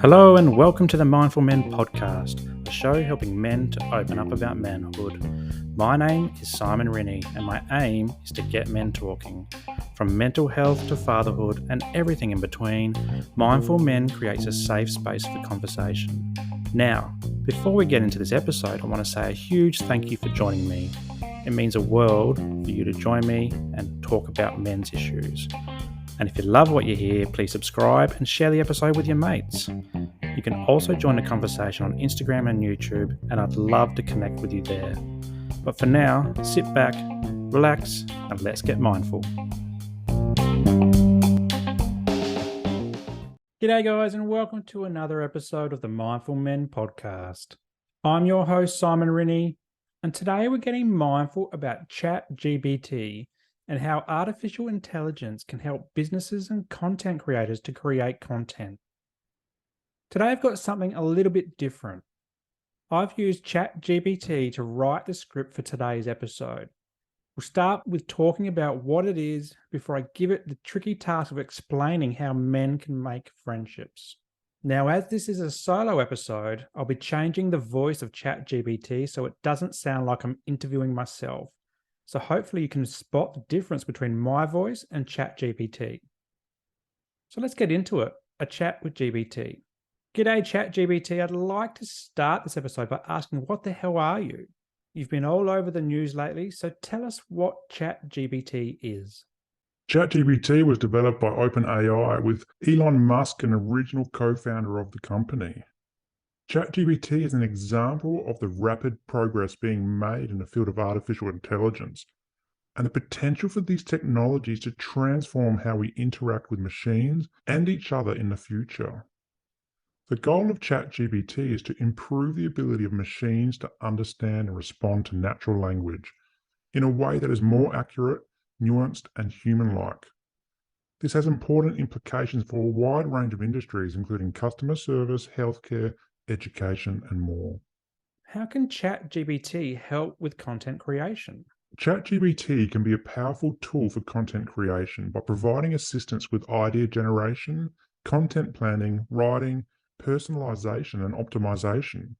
Hello and welcome to the Mindful Men podcast, a show helping men to open up about manhood. My name is Simon Rennie and my aim is to get men talking. From mental health to fatherhood and everything in between, Mindful Men creates a safe space for conversation. Now, before we get into this episode, I want to say a huge thank you for joining me. It means a world for you to join me and talk about men's issues. And if you love what you hear, please subscribe and share the episode with your mates. You can also join the conversation on Instagram and YouTube, and I'd love to connect with you there. But for now, sit back, relax, and let's get mindful. G'day guys, and welcome to another episode of the Mindful Men podcast. I'm your host, Simon Rennie, and today we're getting mindful about ChatGPT and how artificial intelligence can help businesses and content creators to create content. Today I've got something a little bit different. I've used ChatGPT to write the script for today's episode. We'll start with talking about what it is before I give it the tricky task of explaining how men can make friendships. Now, as this is a solo episode, I'll be changing the voice of ChatGPT so it doesn't sound like I'm interviewing myself. So hopefully you can spot the difference between my voice and ChatGPT. So let's get into it, a chat with GPT. G'day ChatGPT, I'd like to start this episode by asking, what the hell are you? You've been all over the news lately, so tell us what ChatGPT is. ChatGPT was developed by OpenAI with Elon Musk, an original co-founder of the company. ChatGPT is an example of the rapid progress being made in the field of artificial intelligence and the potential for these technologies to transform how we interact with machines and each other in the future. The goal of ChatGPT is to improve the ability of machines to understand and respond to natural language in a way that is more accurate, nuanced, and human-like. This has important implications for a wide range of industries, including customer service, healthcare, education, and more. How can ChatGPT help with content creation? ChatGPT can be a powerful tool for content creation by providing assistance with idea generation, content planning, writing, personalization, and optimization.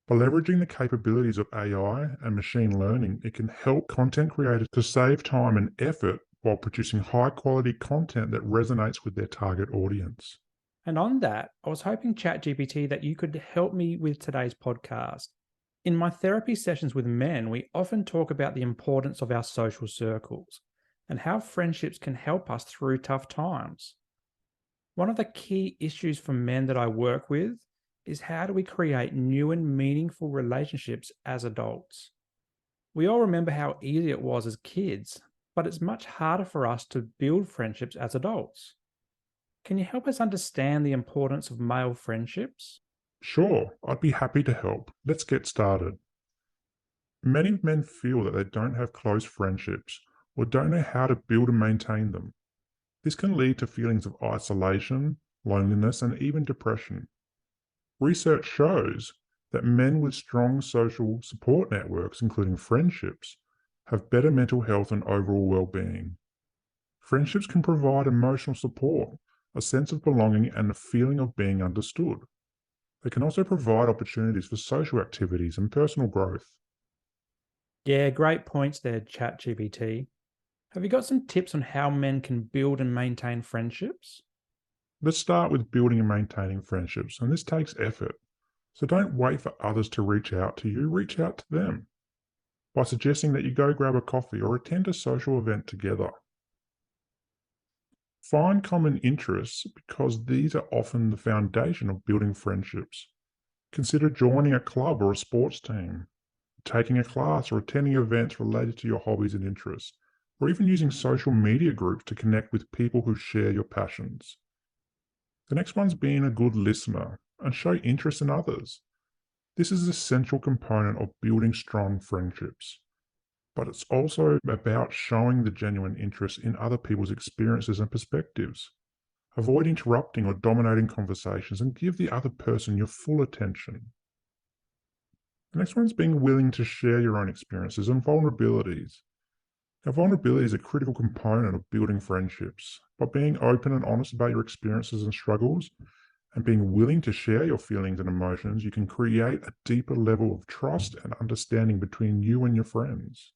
By leveraging the capabilities of AI and machine learning, it can help content creators to save time and effort while producing high-quality content that resonates with their target audience. And on that, I was hoping ChatGPT that you could help me with today's podcast. In my therapy sessions with men, we often talk about the importance of our social circles and how friendships can help us through tough times. One of the key issues for men that I work with is how do we create new and meaningful relationships as adults? We all remember how easy it was as kids, but it's much harder for us to build friendships as adults. Can you help us understand the importance of male friendships? Sure, I'd be happy to help. Let's get started. Many men feel that they don't have close friendships or don't know how to build and maintain them. This can lead to feelings of isolation, loneliness, and even depression. Research shows that men with strong social support networks, including friendships, have better mental health and overall well-being. Friendships can provide emotional support, a sense of belonging, and a feeling of being understood. They can also provide opportunities for social activities and personal growth. Yeah, great points there, ChatGPT. Have you got some tips on how men can build and maintain friendships? Let's start with building and maintaining friendships, and this takes effort. So don't wait for others to reach out to you, reach out to them by suggesting that you go grab a coffee or attend a social event together. Find common interests because these are often the foundation of building friendships. Consider joining a club or a sports team, taking a class or attending events related to your hobbies and interests, or even using social media groups to connect with people who share your passions. The next one's being a good listener and show interest in others. This is an essential component of building strong friendships. But it's also about showing the genuine interest in other people's experiences and perspectives. Avoid interrupting or dominating conversations and give the other person your full attention. The next one's being willing to share your own experiences and vulnerabilities. Now, vulnerability is a critical component of building friendships. By being open and honest about your experiences and struggles, and being willing to share your feelings and emotions, you can create a deeper level of trust and understanding between you and your friends.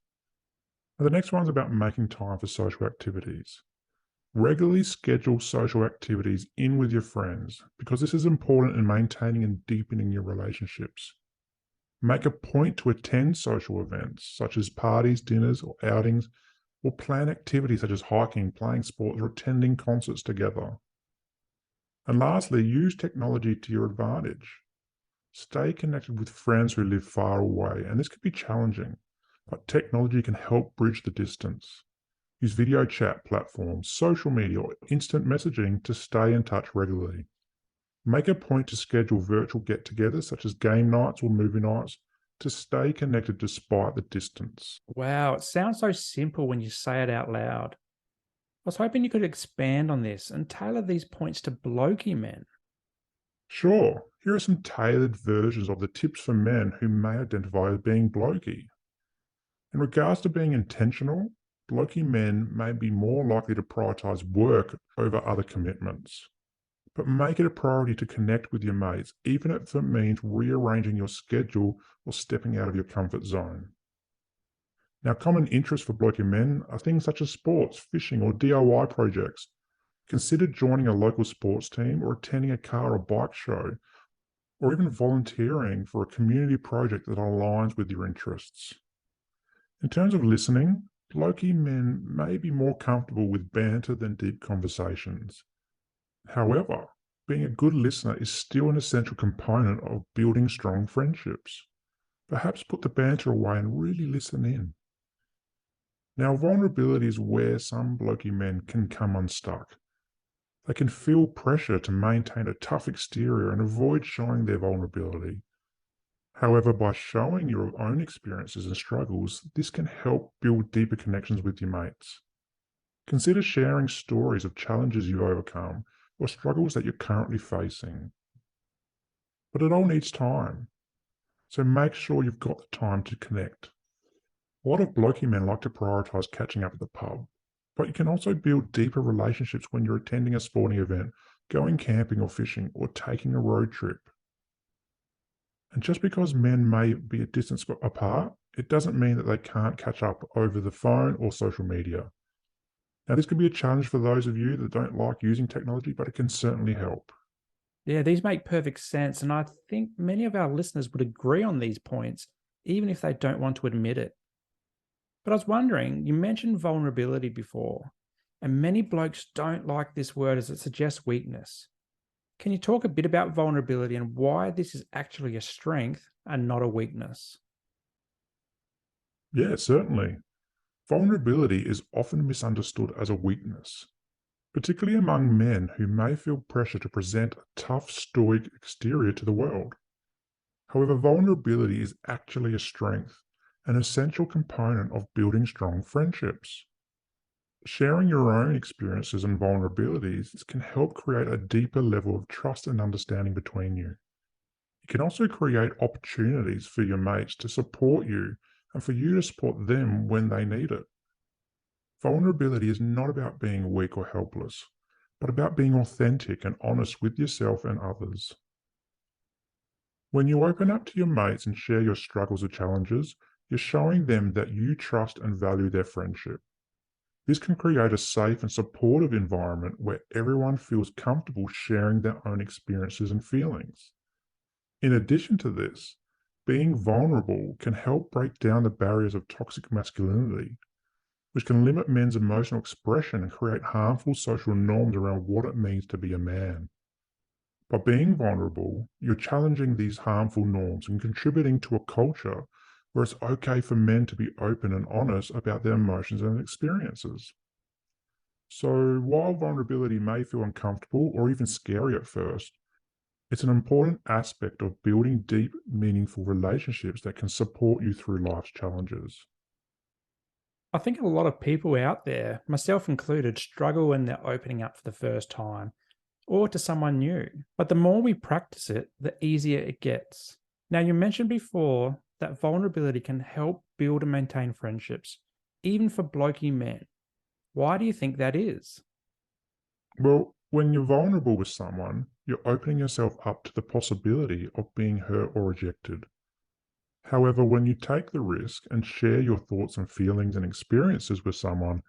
Now, the next one's about making time for social activities. Regularly schedule social activities in with your friends because this is important in maintaining and deepening your relationships. Make a point to attend social events such as parties, dinners, or outings, or plan activities such as hiking, playing sports, or attending concerts together. And lastly, use technology to your advantage. Stay connected with friends who live far away, and this can be challenging, but technology can help bridge the distance. Use video chat platforms, social media, or instant messaging to stay in touch regularly. Make a point to schedule virtual get togethers such as game nights or movie nights to stay connected despite the distance. Wow, it sounds so simple when you say it out loud. I was hoping you could expand on this and tailor these points to blokey men. Sure, here are some tailored versions of the tips for men who may identify as being blokey. In regards to being intentional, blokey men may be more likely to prioritize work over other commitments. But make it a priority to connect with your mates, even if it means rearranging your schedule or stepping out of your comfort zone. Now, common interests for blokey men are things such as sports, fishing, or DIY projects. Consider joining a local sports team or attending a car or bike show, or even volunteering for a community project that aligns with your interests. In terms of listening, blokey men may be more comfortable with banter than deep conversations. However, being a good listener is still an essential component of building strong friendships. Perhaps put the banter away and really listen in. Now, vulnerability is where some blokey men can come unstuck. They can feel pressure to maintain a tough exterior and avoid showing their vulnerability. However, by showing your own experiences and struggles, this can help build deeper connections with your mates. Consider sharing stories of challenges you've overcome or struggles that you're currently facing. But it all needs time, so make sure you've got the time to connect. A lot of blokey men like to prioritise catching up at the pub, but you can also build deeper relationships when you're attending a sporting event, going camping or fishing, or taking a road trip. And just because men may be a distance apart, it doesn't mean that they can't catch up over the phone or social media. Now, this can be a challenge for those of you that don't like using technology, but it can certainly help. Yeah, these make perfect sense. And I think many of our listeners would agree on these points, even if they don't want to admit it. But I was wondering, you mentioned vulnerability before, and many blokes don't like this word as it suggests weakness. Can you talk a bit about vulnerability and why this is actually a strength and not a weakness? Yeah, certainly. Vulnerability is often misunderstood as a weakness, particularly among men who may feel pressure to present a tough, stoic exterior to the world. However, vulnerability is actually a strength, an essential component of building strong friendships. Sharing your own experiences and vulnerabilities can help create a deeper level of trust and understanding between you. It can also create opportunities for your mates to support you and for you to support them when they need it. Vulnerability is not about being weak or helpless, but about being authentic and honest with yourself and others. When you open up to your mates and share your struggles or challenges, you're showing them that you trust and value their friendship. This can create a safe and supportive environment where everyone feels comfortable sharing their own experiences and feelings. In addition to this, being vulnerable can help break down the barriers of toxic masculinity, which can limit men's emotional expression and create harmful social norms around what it means to be a man. By being vulnerable, you're challenging these harmful norms and contributing to a culture where it's okay for men to be open and honest about their emotions and experiences. So, while vulnerability may feel uncomfortable or even scary at first, it's an important aspect of building deep, meaningful relationships that can support you through life's challenges. I think a lot of people out there, myself included, struggle when they're opening up for the first time or to someone new. But the more we practice it, the easier it gets. Now, you mentioned before that vulnerability can help build and maintain friendships. even for blokey men. Why do you think that is? Well, when you're vulnerable with someone, you're opening yourself up to the possibility of being hurt or rejected. However, when you take the risk and share your thoughts and feelings and experiences with someone,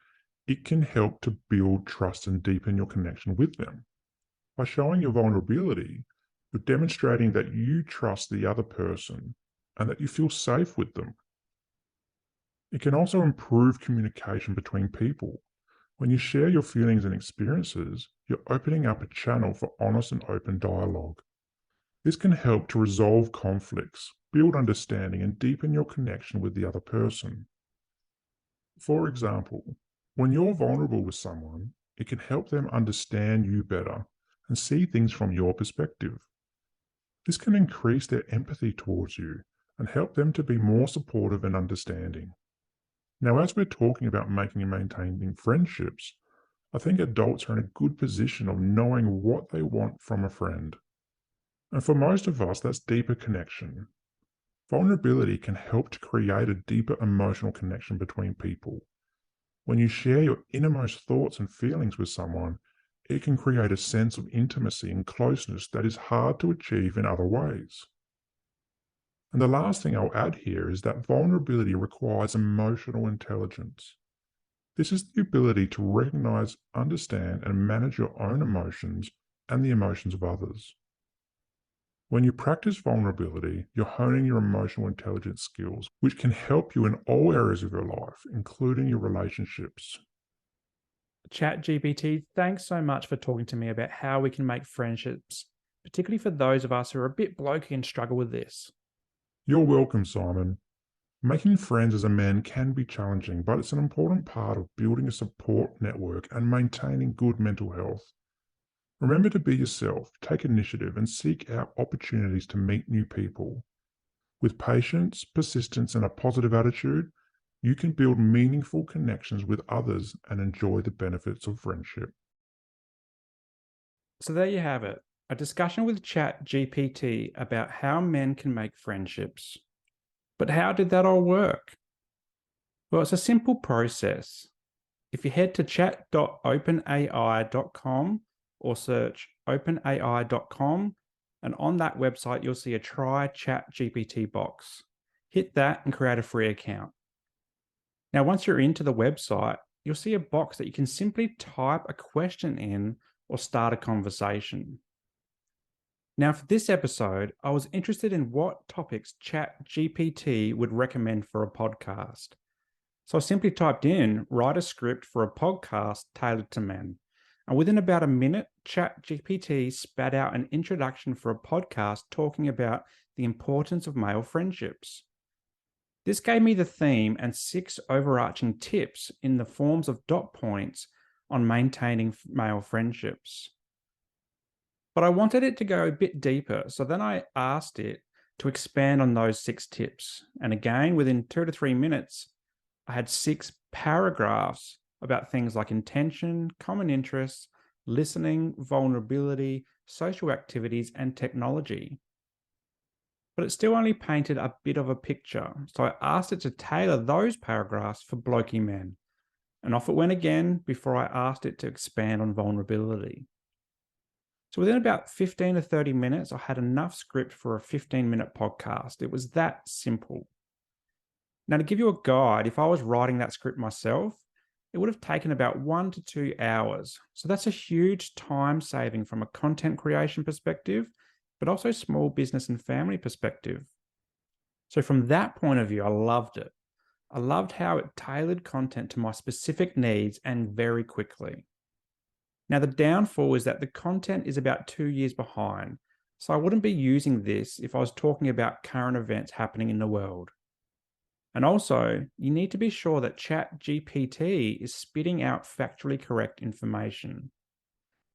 it can help to build trust and deepen your connection with them. By showing your vulnerability, you're demonstrating that you trust the other person and that you feel safe with them. It can also improve communication between people. When you share your feelings and experiences, you're opening up a channel for honest and open dialogue. This can help to resolve conflicts, build understanding, and deepen your connection with the other person. For example, when you're vulnerable with someone, it can help them understand you better and see things from your perspective. This can increase their empathy towards you and help them to be more supportive and understanding. Now, as we're talking about making and maintaining friendships, I think adults are in a good position of knowing what they want from a friend. And for most of us, that's deeper connection. Vulnerability can help to create a deeper emotional connection between people. When you share your innermost thoughts and feelings with someone, it can create a sense of intimacy and closeness that is hard to achieve in other ways. And the last thing I'll add here is that vulnerability requires emotional intelligence. This is the ability to recognize, understand, and manage your own emotions and the emotions of others. When you practice vulnerability, you're honing your emotional intelligence skills, which can help you in all areas of your life, including your relationships. ChatGPT, thanks so much for talking to me about how we can make friendships, particularly for those of us who are a bit blokey and struggle with this. You're welcome, Simon. Making friends as a man can be challenging, but it's an important part of building a support network and maintaining good mental health. Remember to be yourself, take initiative, and seek out opportunities to meet new people. With patience, persistence, and a positive attitude, you can build meaningful connections with others and enjoy the benefits of friendship. So there you have it, a discussion with ChatGPT about how men can make friendships. But how did that all work? Well, it's a simple process. If you head to chat.openai.com or search openai.com, and on that website, you'll see a try ChatGPT box. Hit that and create a free account. Now, once you're into the website, you'll see a box that you can simply type a question in or start a conversation. Now, for this episode, I was interested in what topics ChatGPT would recommend for a podcast. So I simply typed in, write a script for a podcast tailored to men. And within about a minute, ChatGPT spat out an introduction for a podcast talking about the importance of male friendships. This gave me the theme and 6 overarching tips in the forms of dot points on maintaining male friendships. But I wanted it to go a bit deeper, so then I asked it to expand on those 6 tips. And again, within 2 to 3 minutes, I had 6 paragraphs about things like intention, common interests, listening, vulnerability, social activities, and technology. But it still only painted a bit of a picture, so I asked it to tailor those paragraphs for blokey men. And off it went again before I asked it to expand on vulnerability. So within about 15 to 30 minutes, I had enough script for a 15-minute podcast. It was that simple. Now, to give you a guide, if I was writing that script myself, it would have taken about 1 to 2 hours. So that's a huge time saving from a content creation perspective, but also small business and family perspective. So from that point of view, I loved it. I loved how it tailored content to my specific needs and very quickly. Now, the downfall is that the content is about 2 years behind. So I wouldn't be using this if I was talking about current events happening in the world. And also, you need to be sure that ChatGPT is spitting out factually correct information.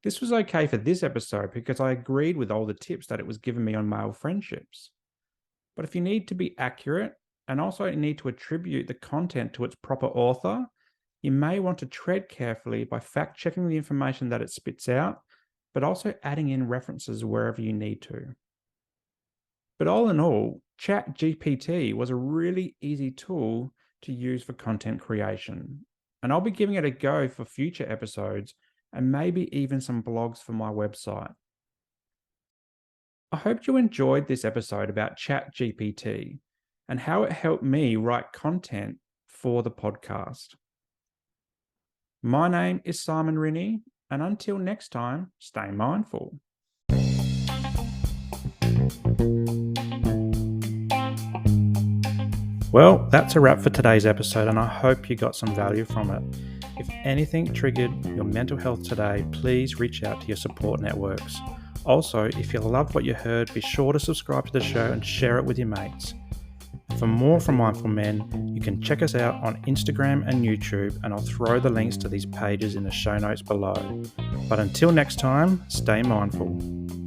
This was okay for this episode because I agreed with all the tips that it was giving me on male friendships. But if you need to be accurate and also need to attribute the content to its proper author, you may want to tread carefully by fact-checking the information that it spits out, but also adding in references wherever you need to. But all in all, ChatGPT was a really easy tool to use for content creation. And I'll be giving it a go for future episodes and maybe even some blogs for my website. I hope you enjoyed this episode about ChatGPT and how it helped me write content for the podcast. My name is Simon Rinnie, and until next time, stay mindful. Well, that's a wrap for today's episode, and I hope you got some value from it. If anything triggered your mental health today, please reach out to your support networks. Also, if you loved what you heard, be sure to subscribe to the show and share it with your mates. For more from Mindful Men, you can check us out on Instagram and YouTube, and I'll throw the links to these pages in the show notes below. But until next time, stay mindful.